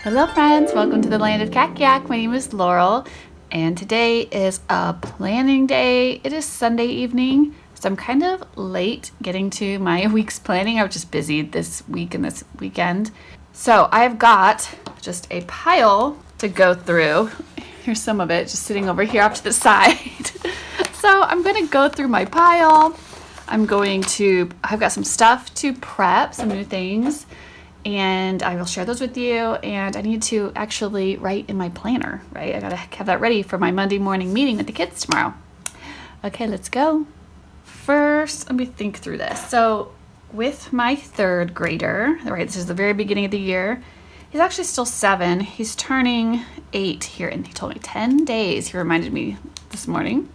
Hello friends, welcome to the land of Kakiak. My name is Laurel and today is a planning day. It is Sunday evening, so I'm kind of late getting to my week's planning. I was just busy this week and this weekend. So I've got just a pile to go through. Here's some of it just sitting over here off to the side. So I'm going to go through my pile. I've got some stuff to prep, some new things. And I will share those with you, and I need to actually write in my planner, right? I gotta have that ready for my Monday morning meeting with the kids tomorrow. Okay, let's go. First, let me think through this. So with my third grader, right, this is the very beginning of the year. He's actually still 7. He's turning 8 here, and he told me 10 days, he reminded me this morning.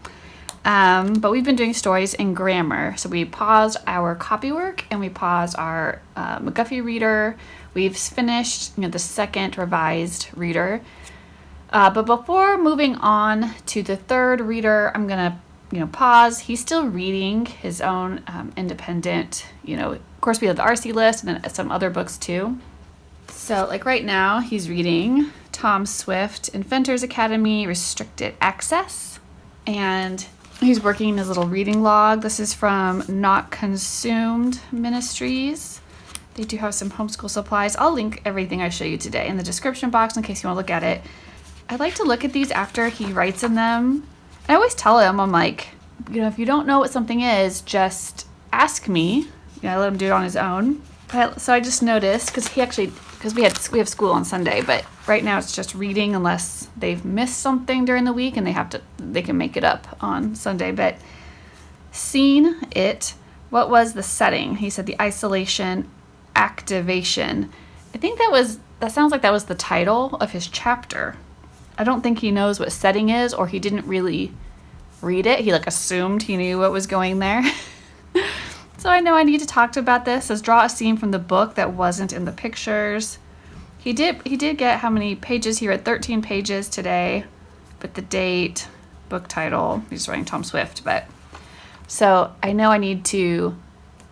But we've been doing stories in grammar. So we paused our copywork and we paused our McGuffey reader. We've finished the second revised reader. But before moving on to the third reader, I'm gonna pause. He's still reading his own independent, of course we have the RC list and then some other books too. So like right now he's reading Tom Swift, Inventor's Academy, Restricted Access, and he's working in his little reading log. This is from Not Consumed Ministries. They do have some homeschool supplies. I'll link everything I show you today in the description box in case you want to look at it. I like to look at these after he writes in them. I always tell him, I'm like, if you don't know what something is, just ask me. I let him do it on his own. So I just noticed, because we have school on Sunday, but right now it's just reading unless they've missed something during the week and they can make it up on Sunday. But seen it, what was the setting? He said the isolation activation. I think that sounds like that was the title of his chapter. I don't think he knows what setting is, or he didn't really read it. He assumed he knew what was going there. So I know I need to talk about this. It says draw a scene from the book that wasn't in the pictures. He did get how many pages? He read 13 pages today, but the date, book title, he's writing Tom Swift. So I know I need to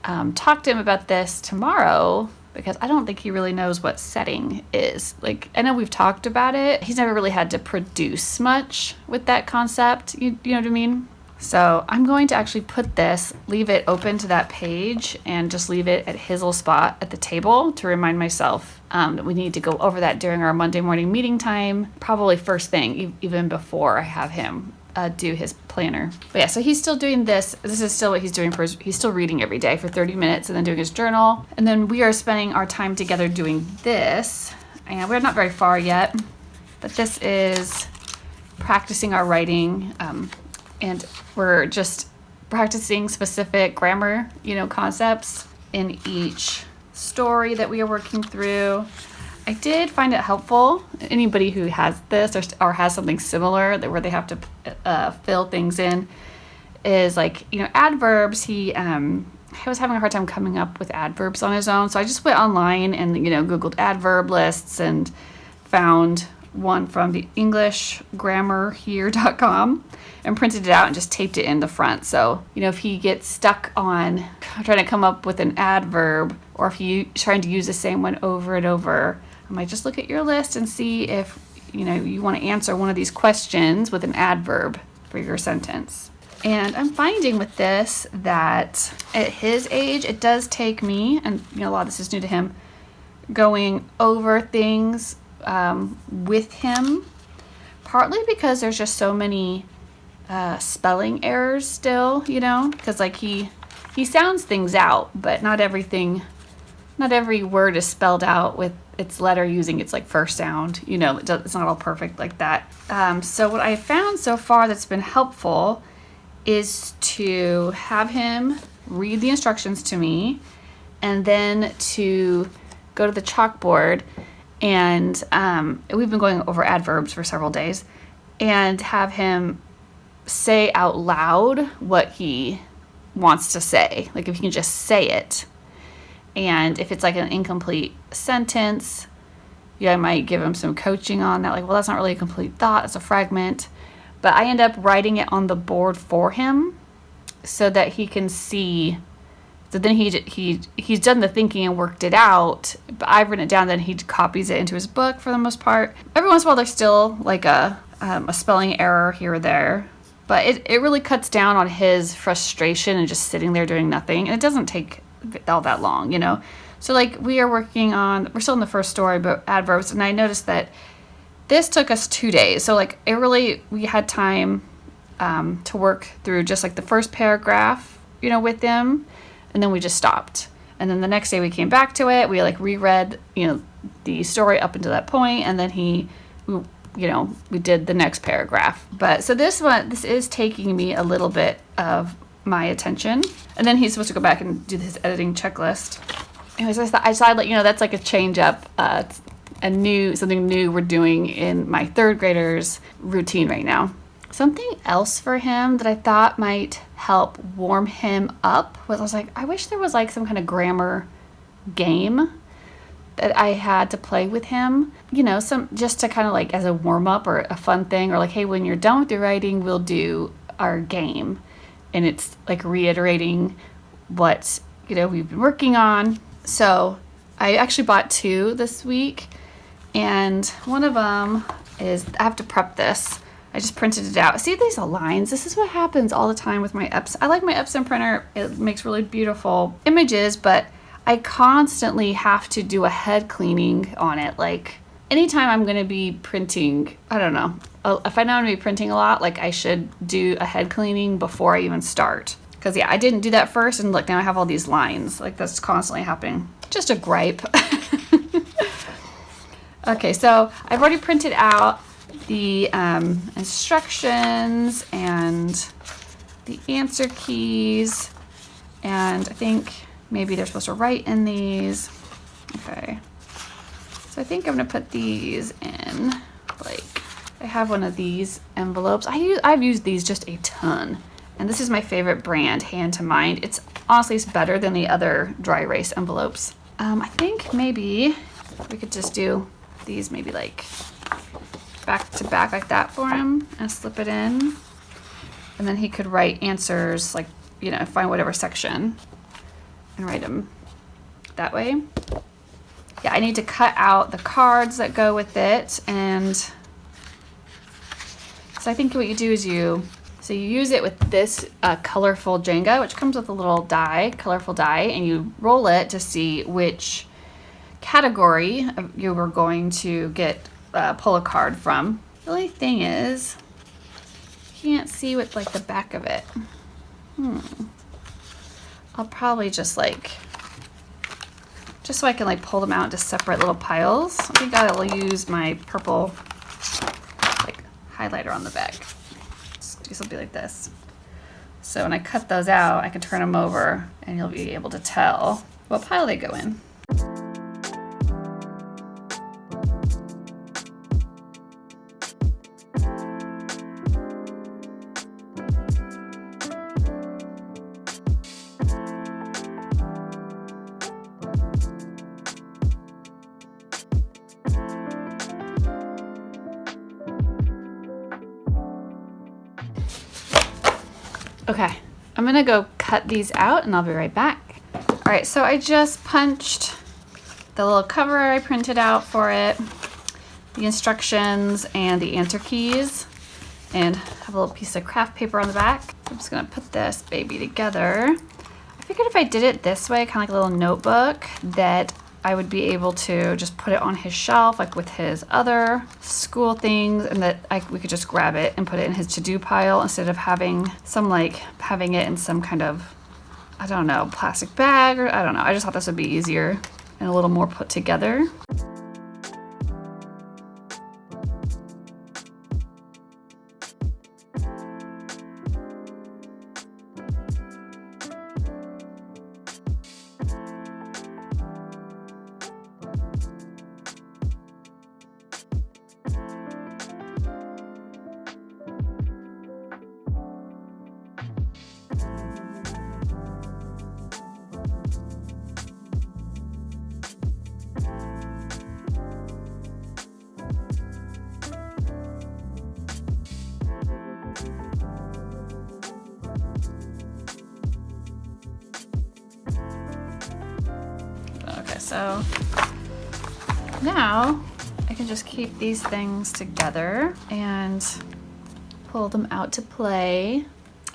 talk to him about this tomorrow because I don't think he really knows what setting is. I know we've talked about it. He's never really had to produce much with that concept. You know what I mean? So I'm going to actually leave it open to that page and just leave it at his little spot at the table to remind myself that we need to go over that during our Monday morning meeting time, probably first thing, even before I have him do his planner. But yeah, so he's still doing this. This is still what he's doing he's still reading every day for 30 minutes and then doing his journal. And then we are spending our time together doing this. And we're not very far yet, but this is practicing our writing. And we're just practicing specific grammar, concepts in each story that we are working through. I did find it helpful. Anybody who has this or has something similar where they have to fill things in is adverbs. He was having a hard time coming up with adverbs on his own. So I just went online and, Googled adverb lists and found one from the EnglishGrammarHere.com and printed it out and just taped it in the front. So, if he gets stuck on trying to come up with an adverb, or if he's trying to use the same one over and over, I might just look at your list and see if, you want to answer one of these questions with an adverb for your sentence. And I'm finding with this that at his age, it does take me, and a lot of this is new to him, going over things with him, partly because there's just so many spelling errors still, because he sounds things out, but not every word is spelled out with its letter using its first sound. It's not all perfect like that. So what I found so far that's been helpful is to have him read the instructions to me and then to go to the chalkboard. And we've been going over adverbs for several days, and have him say out loud what he wants to say. If he can just say it. And if it's an incomplete sentence, I might give him some coaching on that. That's not really a complete thought, it's a fragment. But I end up writing it on the board for him so that he can see So then he's done the thinking and worked it out, but I've written it down, then he copies it into his book for the most part. Every once in a while there's still like a spelling error here or there, but it really cuts down on his frustration and just sitting there doing nothing, and it doesn't take all that long, you know. So like we're still in the first story, but adverbs, and I noticed that this took us 2 days. So like we had time to work through just like the first paragraph, you know, with them, and then we just stopped. And then the next day we came back to it. We like reread, you know, the story up until that point, and then we did the next paragraph. But so this is taking me a little bit of my attention. And then he's supposed to go back and do his editing checklist. Anyways, I thought I'd let you know that's like a change up, something new we're doing in my third grader's routine right now. Something else for him that I thought might help warm him up was, I was like, I wish there was like some kind of grammar game that I had to play with him, you know, just to kind of like as a warm up or a fun thing, or like, hey, when you're done with your writing, we'll do our game. And it's like reiterating what, you know, we've been working on. So I actually bought 2 this week, and one of them is, I have to prep this. I just printed it out. See these lines? This is what happens all the time with my Epson. I like my Epson printer. It makes really beautiful images, but I constantly have to do a head cleaning on it. Like anytime I'm going to be printing, I don't know, if I know I'm going to be printing a lot, like I should do a head cleaning before I even start. Because yeah, I didn't do that first, and look, now I have all these lines. Like that's constantly happening. Just a gripe. Okay, so I've already printed out the instructions and the answer keys, and I think maybe they're supposed to write in these. Okay, so I think I'm gonna put these in, like, I have one of these envelopes. I've used these just a ton, and this is my favorite brand, Hand to Mind. It's better than the other dry erase envelopes. I think maybe we could just do these maybe like back to back like that for him and slip it in, and then he could write answers, like, you know, find whatever section and write them that way. Yeah, I need to cut out the cards that go with it, and so I think what you do is you use it with this colorful Jenga, which comes with a little colorful die, and you roll it to see which category you were going to pull a card from. The only thing is, can't see what like the back of it. I'll probably just so I can like pull them out into separate little piles. I think I'll use my purple like highlighter on the back. Just do something like this. So when I cut those out, I can turn them over and you'll be able to tell what pile they go in. Okay, I'm gonna go cut these out and I'll be right back. All right, so I just punched the little cover I printed out for it, the instructions and the answer keys, and have a little piece of craft paper on the back. I'm just gonna put this baby together. I figured if I did it this way, kind of like a little notebook, that I would be able to just put it on his shelf, like with his other school things, and that we could just grab it and put it in his to-do pile instead of having it in some kind of, I don't know, plastic bag, or I don't know. I just thought this would be easier and a little more put together. So now I can just keep these things together and pull them out to play.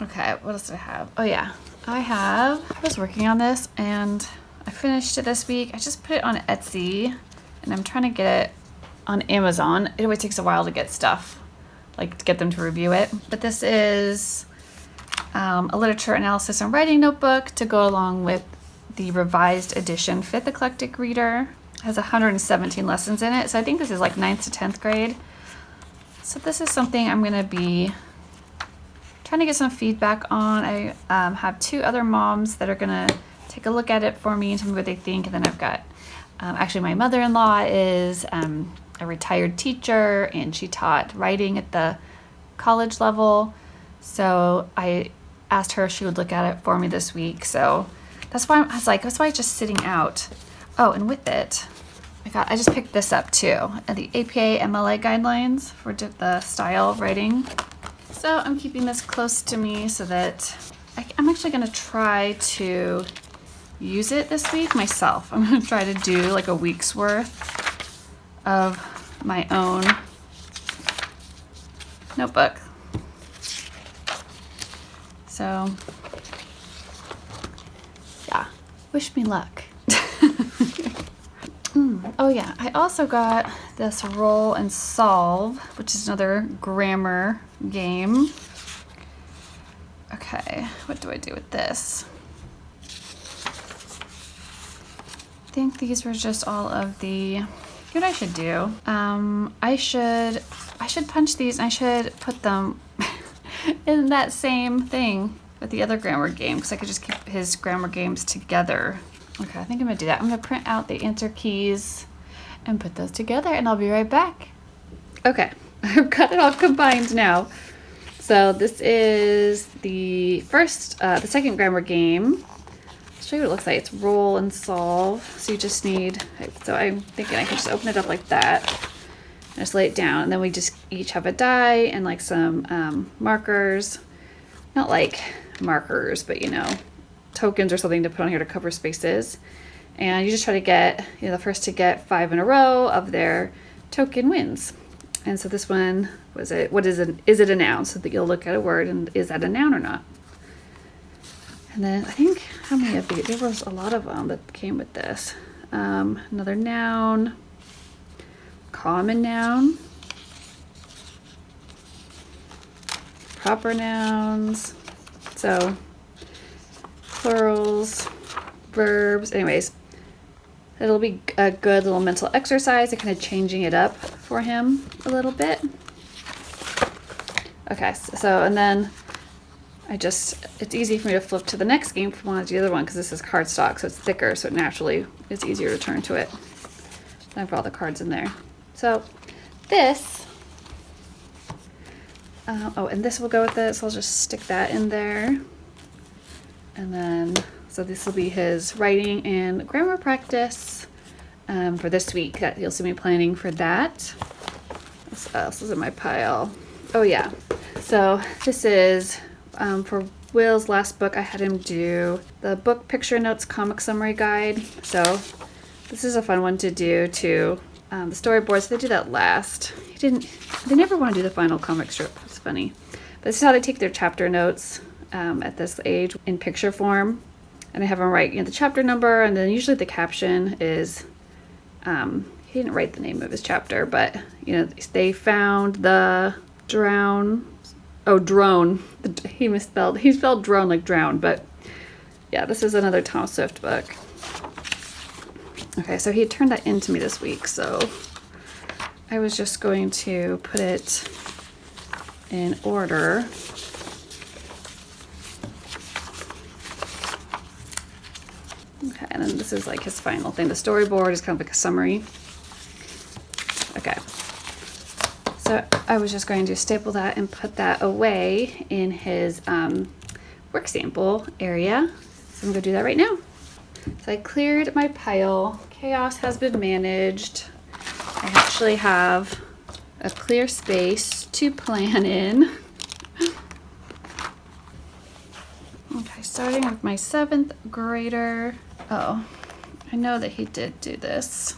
Okay, what else do I have? Oh yeah, I was working on this and I finished it this week. I just put it on Etsy and I'm trying to get it on Amazon. It always takes a while to get stuff, like to get them to review it. But this is a literature analysis and writing notebook to go along with the revised edition 5th Eclectic Reader. It has 117 lessons in it. So I think this is like 9th to 10th grade. So this is something I'm gonna be trying to get some feedback on. I have 2 other moms that are gonna take a look at it for me and tell me what they think. And then I've got, actually my mother-in-law is a retired teacher and she taught writing at the college level. So I asked her if she would look at it for me this week. So that's why that's why it's just sitting out. Oh, and with it, I just picked this up too. The APA MLA guidelines for the style of writing. So I'm keeping this close to me so that I'm actually gonna try to use it this week myself. I'm gonna try to do like a week's worth of my own notebook. So yeah, wish me luck. Oh yeah, I also got this Roll and Solve, which is another grammar game. Okay, what do I do with this? I think these were just all of the, what I should do. I should punch these and I should put them in that same thing with the other grammar game because I could just keep his grammar games together. Okay, I think I'm gonna do that. I'm gonna print out the answer keys and put those together and I'll be right back. Okay, I've got it all combined now. So this is the second grammar game. I'll show you what it looks like. It's Roll and Solve. So you just need, so I'm thinking I can just open it up like that and just lay it down. And then we just each have a die and like some markers. Not like markers, but you know, tokens or something to put on here to cover spaces. And you just try to get, the first to get 5 in a row of their token wins. And so this one was is it a noun? So that you'll look at a word and is that a noun or not? And then I think, how many of these? There was a lot of them that came with this. Another noun, common noun, proper nouns, so plurals, verbs, anyways. It'll be a good little mental exercise and kind of changing it up for him a little bit. Okay, so and then it's easy for me to flip to the next game from one to the other one because this is cardstock, so it's thicker, so it naturally is easier to turn to it. And I've got all the cards in there. So this, and this will go with it, so I'll just stick that in there. And then, so this will be his writing and grammar practice for this week. That you'll see me planning for that. What else is in my pile? Oh yeah, so this is for Will's last book. I had him do the book picture notes comic summary guide. So this is a fun one to do too. The storyboards, they do that last. They never want to do the final comic strip. It's funny, but this is how they take their chapter notes at this age in picture form. And I have him write the chapter number, and then usually the caption is, he didn't write the name of his chapter, but they found the drone. He spelled drone like drown, but yeah, this is another Tom Swift book. Okay, so he turned that into me this week, so I was just going to put it in order. Okay, and then this is like his final thing. The storyboard is kind of like a summary. Okay, so I was just going to staple that and put that away in his work sample area. So I'm going to do that right now. So I cleared my pile. Chaos has been managed. I actually have a clear space to plan in. Okay, starting with my 7th grader. Oh, I know that he did do this.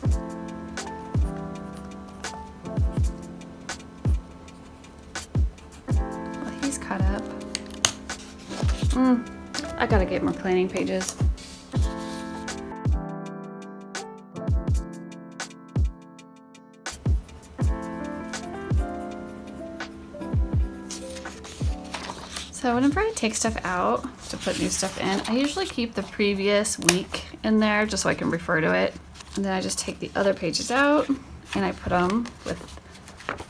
Well, he's caught up. I gotta get more planning pages. So whenever I take stuff out to put new stuff in, I usually keep the previous week in there just so I can refer to it. And then I just take the other pages out and I put them with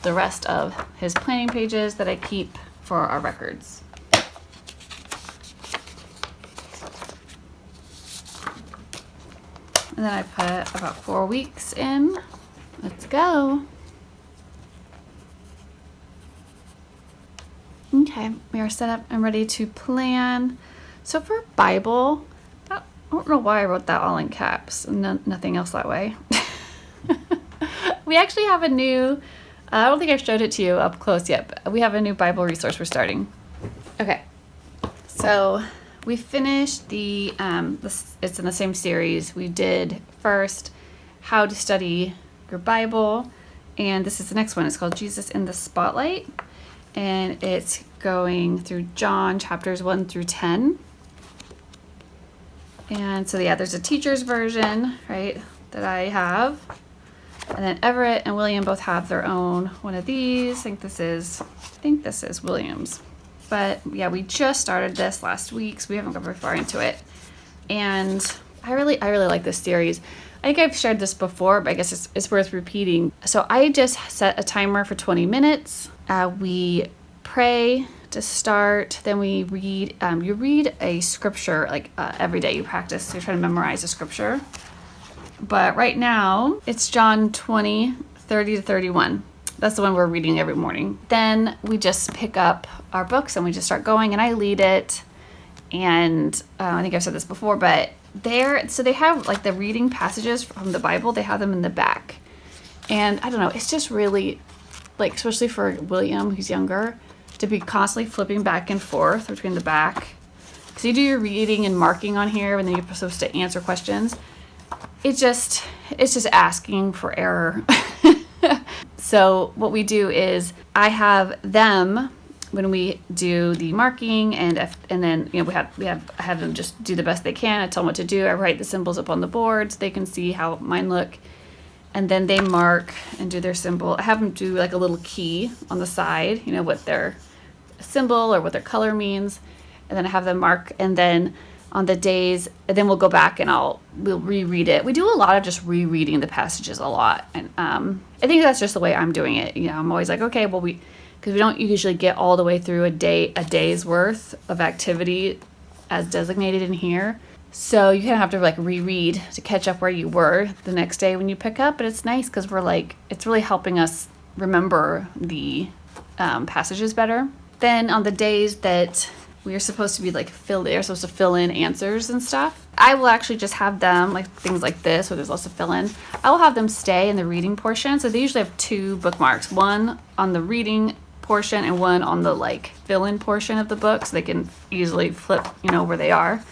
the rest of his planning pages that I keep for our records. And then I put about 4 weeks in. Let's go. Okay, we are set up and ready to plan. So for Bible, I don't know why I wrote that all in caps, nothing else that way. We actually have a new, I don't think I've showed it to you up close yet, but we have a new Bible resource we're starting. Okay, so we finished it's in the same series. We did first how to study your Bible, and this is the next one. It's called Jesus in the Spotlight. And it's going through John chapters 1 through 10. And so yeah, there's a teacher's version, right, that I have. And then Everett and William both have their own one of these. I think this is William's. But yeah, we just started this last week, so we haven't got very far into it. And I really like this series. I think I've shared this before, but I guess it's worth repeating. So I just set a timer for 20 minutes. We pray to start, then we read, you read a scripture like every day. You practice, so you're trying to memorize a scripture. But right now, it's John 20, 30 to 31. That's the one we're reading every morning. Then we just pick up our books and we just start going, and I lead it. And I think I've said this before, but so they have like the reading passages from the Bible, they have them in the back. And I don't know, it's just really, like, especially for William, who's younger, to be constantly flipping back and forth between the back. Because you do your reading and marking on here, and then you're supposed to answer questions. It's just asking for error. So what we do is I have them, when we do the marking, and then I have them just do the best they can. I tell them what to do. I write the symbols up on the board so they can see how mine look, and then they mark and do their symbol. I have them do like a little key on the side, what their symbol or what their color means, and then I have them mark. And then on the days, and then we'll go back and we'll reread it. We do a lot of just rereading the passages a lot, and I think that's just the way I'm doing it. I'm always like, okay, well because we don't usually get all the way through a day's worth of activity as designated in here. So you kind of have to like reread to catch up where you were the next day when you pick up. But it's nice because it's really helping us remember the passages better. Then on the days that we are supposed to be they're supposed to fill in answers and stuff, I will actually just have them, like things like this where there's lots of fill in, I will have them stay in the reading portion. So they usually have 2 bookmarks, one on the reading portion and one on the fill-in portion of the book, so they can easily flip where they are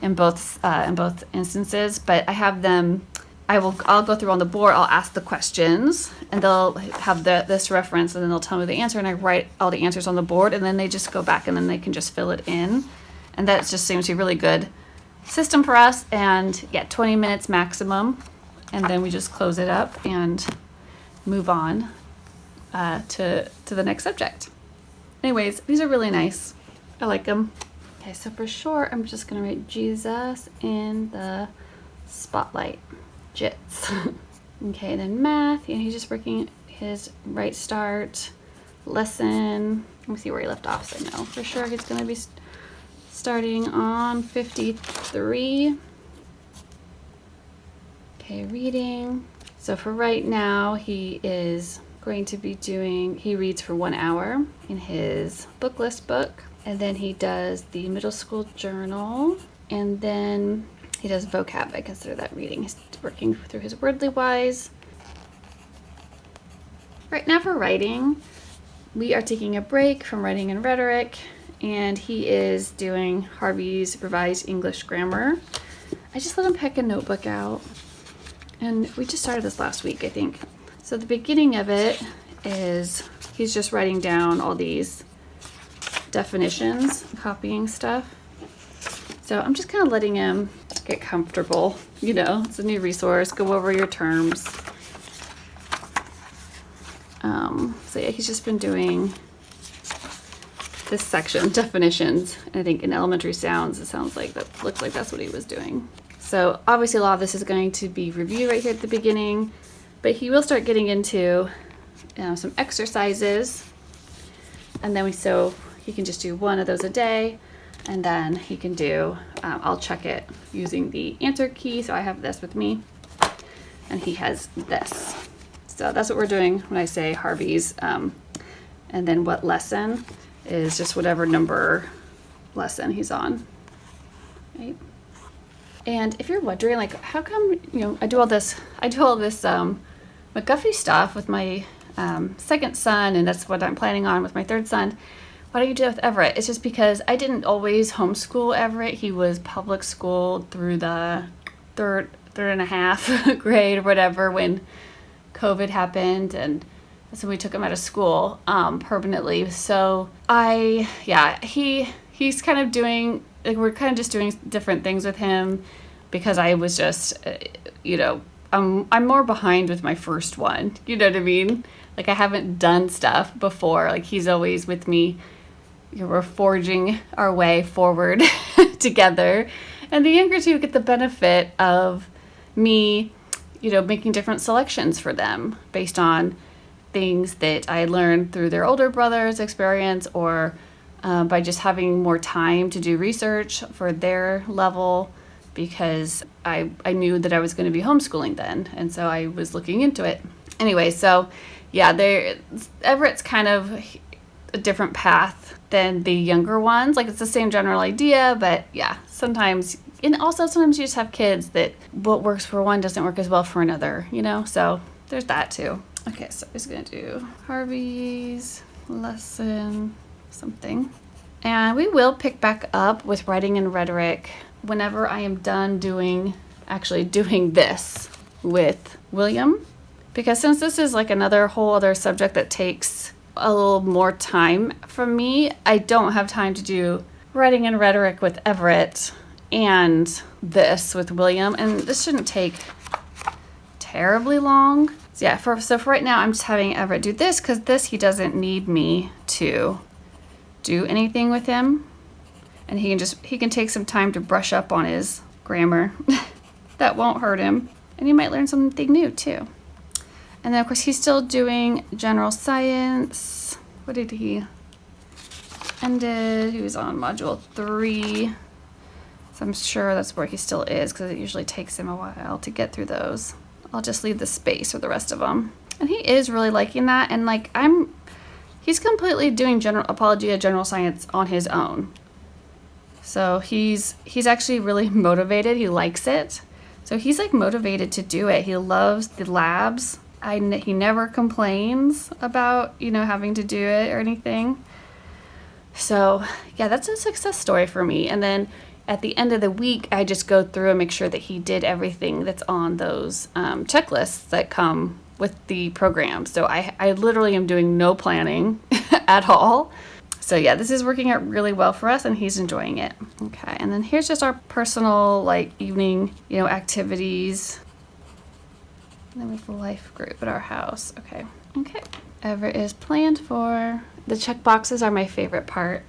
in both instances. But I have them, I'll go through on the board, I'll ask the questions, and they'll have this reference, and then they'll tell me the answer, and I write all the answers on the board, and then they just go back and then they can just fill it in. And that just seems to be a really good system for us. And yeah, 20 minutes maximum, and then we just close it up and move on to the next subject. Anyways, these are really nice. I like them. Okay, so for short, I'm just gonna write Jesus in the Spotlight. Jits. Okay, then math. He's just working his right start lesson. Let me see where he left off, so I know for sure he's gonna be starting on 53. Okay, reading. So for right now, he is going to be he reads for 1 hour in his book list book, and then he does the middle school journal, and then he does vocab. I consider that reading. He's working through his Wordly Wise. Right now for writing, we are taking a break from writing and rhetoric, and he is doing Harvey's Revised English Grammar. I just let him pick a notebook out. And we just started this last week, I think. So the beginning of it is he's just writing down all these definitions, copying stuff. So I'm just kind of letting him get comfortable. You know, it's a new resource. Go over your terms. So yeah, he's just been doing this section, definitions. And I think in elementary sounds, it sounds like that looks like that's what he was doing. So obviously a lot of this is going to be review right here at the beginning, but he will start getting into some exercises. And then so he can just do one of those a day. And then he can do, I'll check it using the answer key. So I have this with me and he has this. So that's what we're doing when I say Harvey's. And then what lesson is just whatever number lesson he's on, right? And if you're wondering, like, how come, you know, I do all this McGuffey stuff with my second son, and that's what I'm planning on with my third son. Why don't you do it with Everett? It's just because I didn't always homeschool Everett. He was public school through the third and a half grade or whatever when COVID happened, and so we took him out of school permanently. So he's kind of doing, like, we're kind of just doing different things with him because I was just, I'm more behind with my first one. You know what I mean? Like, I haven't done stuff before. Like, he's always with me. We're forging our way forward together. And the younger two get the benefit of me, making different selections for them based on things that I learned through their older brother's experience or by just having more time to do research for their level, because I knew that I was going to be homeschooling then. And so I was looking into it. Anyway, so yeah, Everett's kind of a different path than the younger ones. Like, it's the same general idea, but yeah, sometimes you just have kids that what works for one doesn't work as well for another, so there's that too. Okay, so he's going to do Harvey's lesson something. And we will pick back up with writing and rhetoric whenever I am done doing this with William. Because since this is like another whole other subject that takes a little more time from me, I don't have time to do writing and rhetoric with Everett and this with William. And this shouldn't take terribly long. So for right now, I'm just having Everett do this because this, he doesn't need me to do anything with him. And he can take some time to brush up on his grammar. That won't hurt him. And he might learn something new too. And then of course he's still doing general science. What did he ended? He was on module 3. So I'm sure that's where he still is because it usually takes him a while to get through those. I'll just leave the space for the rest of them. And he is really liking that. And like he's completely doing Apologia General Science on his own. So he's actually really motivated. He likes it. So he's like motivated to do it. He loves the labs. He never complains about, having to do it or anything. So yeah, that's a success story for me. And then at the end of the week, I just go through and make sure that he did everything that's on those checklists that come with the program. So I literally am doing no planning at all. So yeah, this is working out really well for us and he's enjoying it. Okay, and then here's just our personal evening, activities. And then we have the life group at our house. Okay. Everett is planned for. The check boxes are my favorite part.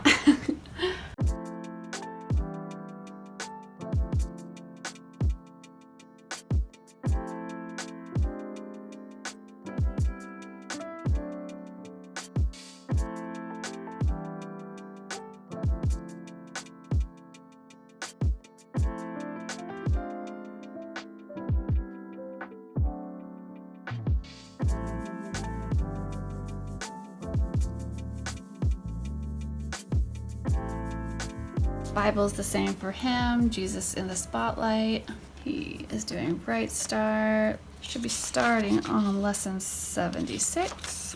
Bible's the same for him. Jesus in the Spotlight. He is doing Bright Start. Should be starting on lesson 76.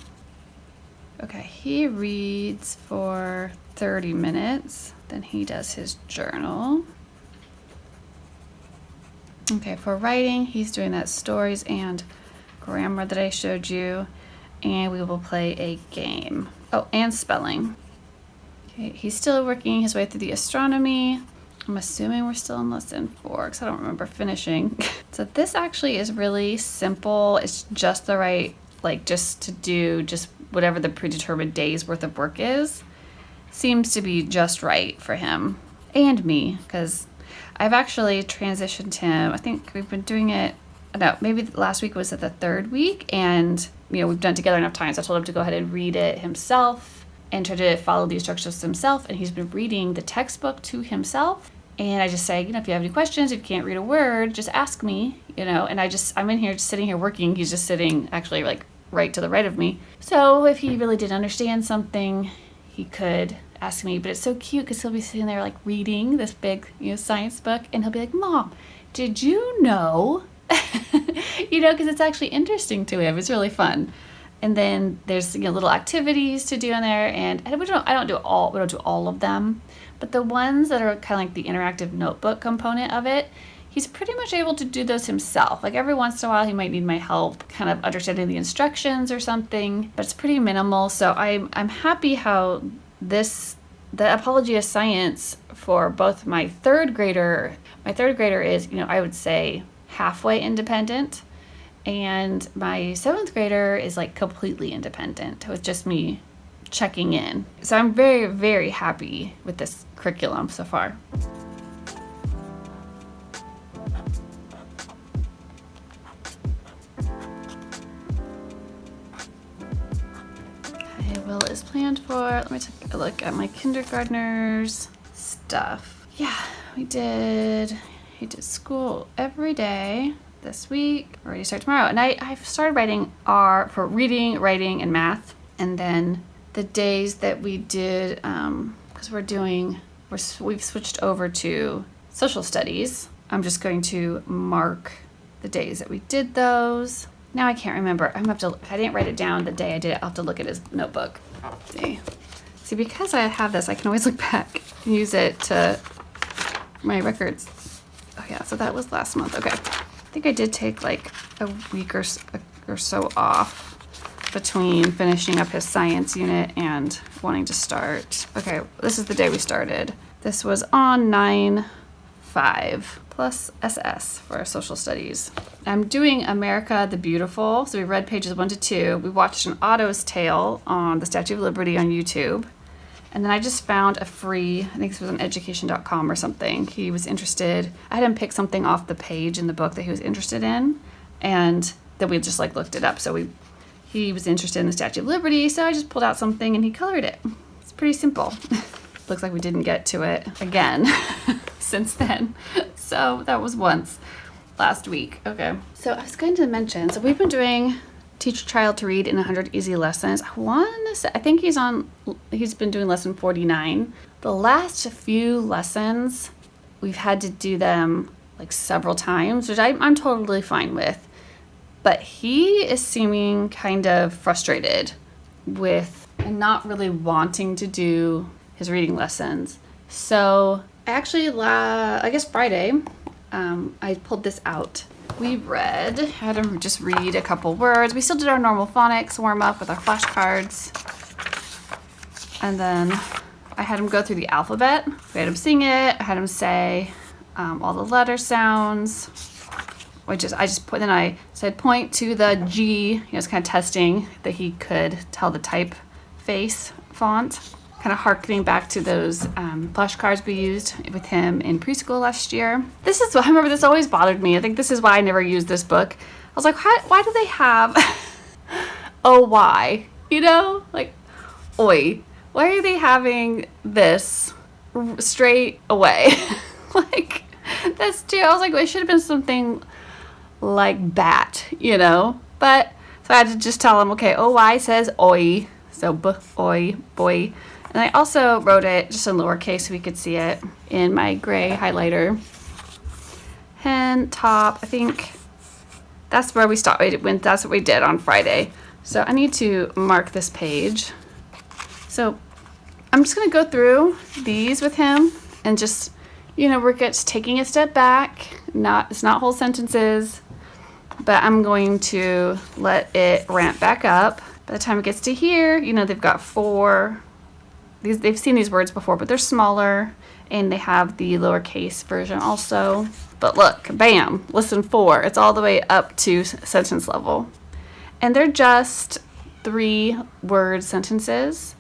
Okay, he reads for 30 minutes. Then he does his journal. Okay, for writing, he's doing that stories and grammar that I showed you, and we will play a game. Oh, and spelling. Okay, he's still working his way through the astronomy. I'm assuming we're still in lesson 4 because I don't remember finishing. So this actually is really simple. It's just the right, like just to do just whatever the predetermined days worth of work is. Seems to be just right for him and me, because I've actually transitioned him. I think we've been doing it, no, maybe last week was at the 3rd week, and we've done it together enough times. I told him to go ahead and read it himself and try to follow the instructions himself, and he's been reading the textbook to himself. And I just say, if you have any questions, if you can't read a word, just ask me, and I'm in here just sitting here working. He's just sitting actually like right to the right of me. So if he really didn't understand something, he could ask me. But it's so cute because he'll be sitting there like reading this big science book, and he'll be like, "Mom, did you know?" Because it's actually interesting to him. It's really fun. And then there's little activities to do in there, and we don't do all of them, but the ones that are kind of like the interactive notebook component of it, he's pretty much able to do those himself. Like every once in a while he might need my help kind of understanding the instructions or something, but it's pretty minimal. So I'm happy how the Apology of Science for both my third grader is, I would say halfway independent, and my 7th grader is like completely independent with just me checking in. So I'm very, very happy with this curriculum so far. Okay, Will is planned for. Let me take a look at my kindergartner's stuff. Yeah, he did school every day this week. We're ready to start tomorrow. And I've started writing R for reading, writing, and math. And then the days that we did, because we've switched over to social studies, I'm just going to mark the days that we did those. Now I can't remember. If I didn't write it down the day I did it, I'll have to look at his notebook. See, because I have this, I can always look back and use it to my records. Oh yeah, so that was last month. Okay. I think I did take like a week or so off between finishing up his science unit and wanting to start. Okay, this is the day we started. This was on 9/5 plus SS for social studies. I'm doing America the Beautiful. So we read pages 1 to 2. We watched an Otto's Tale on the Statue of Liberty on YouTube. And then I just found a free, I think this was on education.com or something. He was interested. I had him pick something off the page in the book that he was interested in. And then we just like looked it up. So he was interested in the Statue of Liberty. So I just pulled out something and he colored it. It's pretty simple. Looks like we didn't get to it again since then. So that was once last week. Okay. So I was going to mention, so we've been doing Teach a Child to Read in 100 Easy Lessons. I think he's been doing lesson 49. The last few lessons, we've had to do them like several times, which I'm totally fine with. But he is seeming kind of frustrated with and not really wanting to do his reading lessons. So I actually, I guess Friday, I pulled this out. We had him just read a couple words. We still did our normal phonics warm up with our flashcards. And then I had him go through the alphabet. We had him sing it. I had him say all the letter sounds. Then I said point to the G. He was kind of testing that he could tell the typeface font. Kind of harkening back to those flashcards we used with him in preschool last year. I remember this always bothered me. I think this is why I never used this book. I was like, why do they have OY? Like, oi. Why are they having this straight away? Like, that's too, I was like, it should have been something like bat, But, so I had to just tell him, okay, OY says oi. So, oi, boy. And I also wrote it just in lowercase so we could see it in my gray highlighter. Hen, top, I think that's where we started. That's what we did on Friday. So I need to mark this page. So I'm just going to go through these with him and just we're just taking a step back. It's not whole sentences, but I'm going to let it ramp back up. By the time it gets to here, they've got 4. They've seen these words before, but they're smaller, and they have the lowercase version also. But look, bam, listen 4. It's all the way up to sentence level. And they're just 3-word sentences,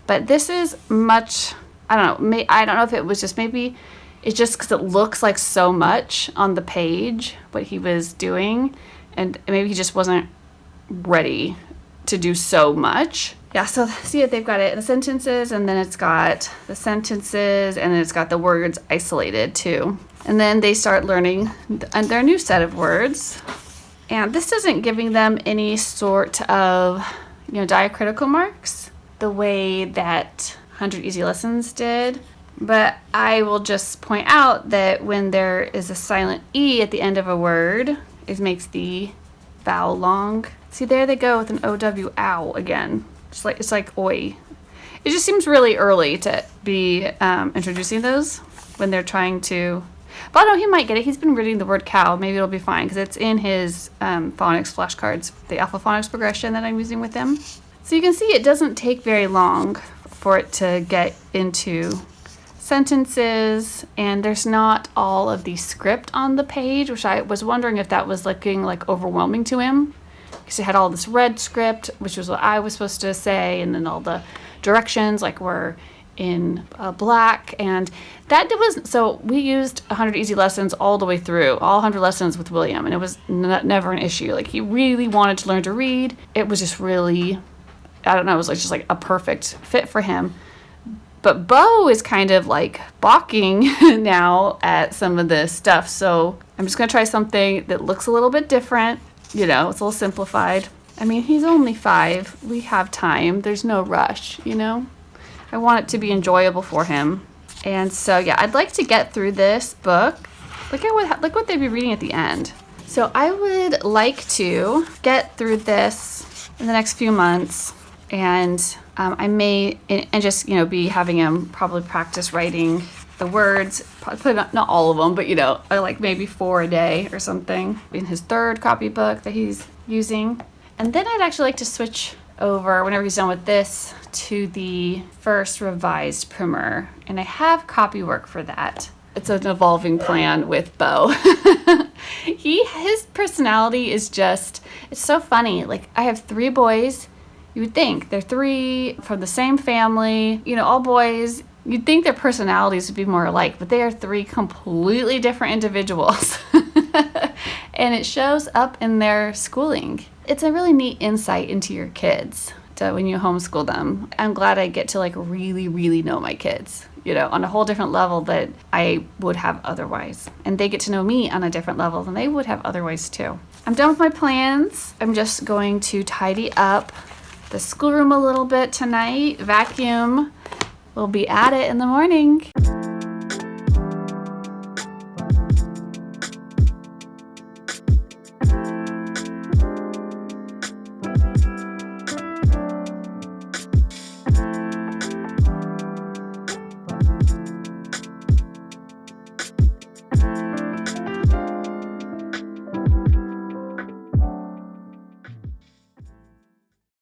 but this is much, I don't know if it was just maybe it's just because it looks like so much on the page what he was doing, and maybe he just wasn't ready to do so much. Yeah, so see it, they've got it in the sentences, and then it's got the sentences, and then it's got the words isolated too. And then they start learning their new set of words. And this isn't giving them any sort of, diacritical marks the way that 100 Easy Lessons did. But I will just point out that when there is a silent E at the end of a word, it makes the vowel long. See, there they go with an OW, ow, again. It's like oi. It just seems really early to be introducing those when they're trying to. But no, he might get it. He's been reading the word cow. Maybe it'll be fine because it's in his phonics flashcards, the alpha phonics progression that I'm using with him. So you can see it doesn't take very long for it to get into sentences, and there's not all of the script on the page, which I was wondering if that was looking overwhelming to him. Because it had all this red script, which was what I was supposed to say, and then all the directions were in black, and that was, so we used 100 Easy Lessons all the way through, all 100 lessons with William, and it was never an issue. He really wanted to learn to read. It was just really, I don't know, it was just a perfect fit for him. But Bo is kind of balking now at some of this stuff, so I'm just going to try something that looks a little bit different. It's a little simplified. I mean, he's only 5. We have time. There's no rush, I want it to be enjoyable for him. And so, yeah, I'd like to get through this book. Look what they'd be reading at the end. So I would like to get through this in the next few months. And I may, and just, be having him probably practice writing the words, probably not all of them, but, maybe 4 a day or something in his 3rd copybook that he's using. And then I'd actually like to switch over, whenever he's done with this, to the first revised primer. And I have copy work for that. It's an evolving plan with Bo. His personality is just, it's so funny. I have 3 boys. You would think they're 3 from the same family, all boys. You'd think their personalities would be more alike, but they are 3 completely different individuals. And it shows up in their schooling. It's a really neat insight into your kids when you homeschool them. I'm glad I get to really, really know my kids, on a whole different level that I would have otherwise. And they get to know me on a different level than they would have otherwise too. I'm done with my plans. I'm just going to tidy up the schoolroom a little bit tonight, vacuum. We'll be at it in the morning.